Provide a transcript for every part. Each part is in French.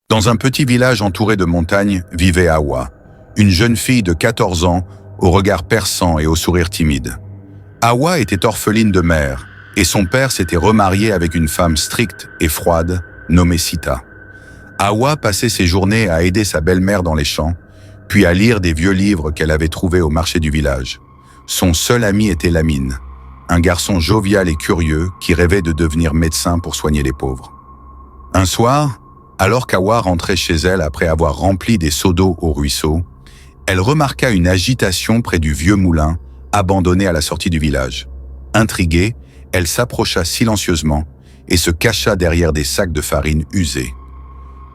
Dans un petit village entouré de montagnes vivait Hawa, une jeune fille de 14 ans au regard perçant et au sourire timide. Hawa était orpheline de mère et son père s'était remarié avec une femme stricte et froide nommée Sita. Hawa passait ses journées à aider sa belle-mère dans les champs, puis à lire des vieux livres qu'elle avait trouvés au marché du village. Son seul ami était Lamine, un garçon jovial et curieux qui rêvait de devenir médecin pour soigner les pauvres. Un soir, alors qu'Hawa rentrait chez elle après avoir rempli des seaux d'eau au ruisseau, elle remarqua une agitation près du vieux moulin, abandonné à la sortie du village. Intriguée, elle s'approcha silencieusement et se cacha derrière des sacs de farine usés.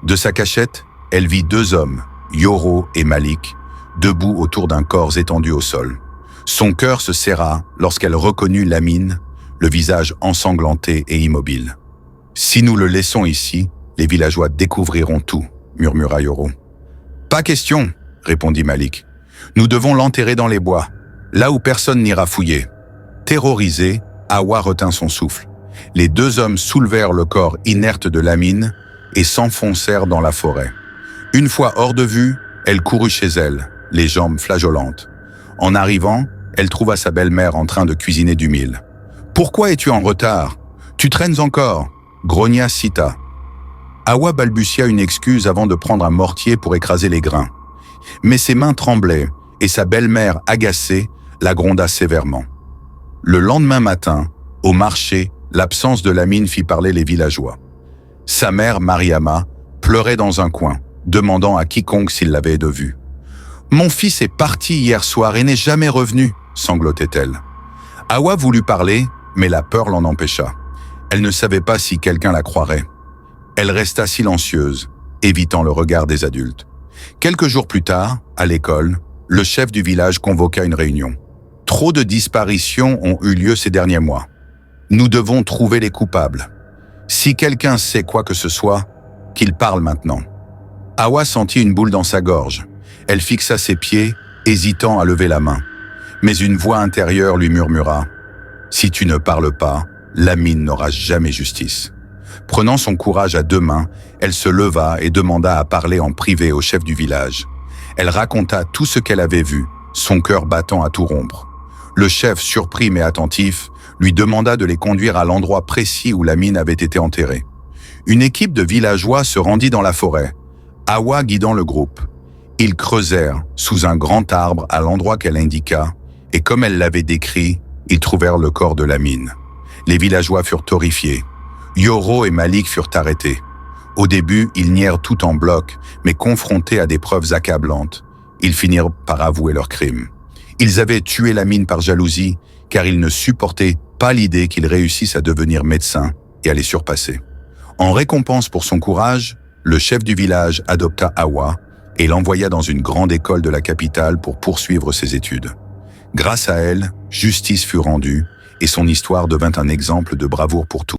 De sa cachette, elle vit deux hommes, Yoro et Malik, debout autour d'un corps étendu au sol. Son cœur se serra lorsqu'elle reconnut Lamine, le visage ensanglanté et immobile. « Si nous le laissons ici, les villageois découvriront tout, » murmura Yoro. « Pas question, » répondit Malik. « Nous devons l'enterrer dans les bois, là où personne n'ira fouiller. » Terrorisé, Hawa retint son souffle. Les deux hommes soulevèrent le corps inerte de Lamine et s'enfoncèrent dans la forêt. Une fois hors de vue, elle courut chez elle, les jambes flageolantes. En arrivant, elle trouva sa belle-mère en train de cuisiner du mil. « Pourquoi es-tu en retard? Tu traînes encore » grogna Sita. Hawa balbutia une excuse avant de prendre un mortier pour écraser les grains. Mais ses mains tremblaient et sa belle-mère, agacée, la gronda sévèrement. Le lendemain matin, au marché, l'absence de Lamine fit parler les villageois. Sa mère, Mariama, pleurait dans un coin, demandant à quiconque s'il l'avait de vue. « Mon fils est parti hier soir et n'est jamais revenu » sanglotait-elle. Hawa voulut parler, mais la peur l'en empêcha. Elle ne savait pas si quelqu'un la croirait. Elle resta silencieuse, évitant le regard des adultes. Quelques jours plus tard, à l'école, le chef du village convoqua une réunion. Trop de disparitions ont eu lieu ces derniers mois. Nous devons trouver les coupables. Si quelqu'un sait quoi que ce soit, qu'il parle maintenant. Hawa sentit une boule dans sa gorge. Elle fixa ses pieds, hésitant à lever la main. Mais une voix intérieure lui murmura « Si tu ne parles pas, Lamine n'aura jamais justice. » Prenant son courage à deux mains, elle se leva et demanda à parler en privé au chef du village. Elle raconta tout ce qu'elle avait vu, son cœur battant à tout rompre. Le chef, surpris mais attentif, lui demanda de les conduire à l'endroit précis où Lamine avait été enterré. Une équipe de villageois se rendit dans la forêt, Hawa guidant le groupe. Ils creusèrent sous un grand arbre à l'endroit qu'elle indiqua, et comme elle l'avait décrit, ils trouvèrent le corps de Lamine. Les villageois furent horrifiés. Yoro et Malik furent arrêtés. Au début, ils nièrent tout en bloc, mais confrontés à des preuves accablantes, ils finirent par avouer leur crime. Ils avaient tué Lamine par jalousie, car ils ne supportaient pas l'idée qu'il réussisse à devenir médecin et à les surpasser. En récompense pour son courage, le chef du village adopta Hawa et l'envoya dans une grande école de la capitale pour poursuivre ses études. Grâce à elle, justice fut rendue et son histoire devint un exemple de bravoure pour tous.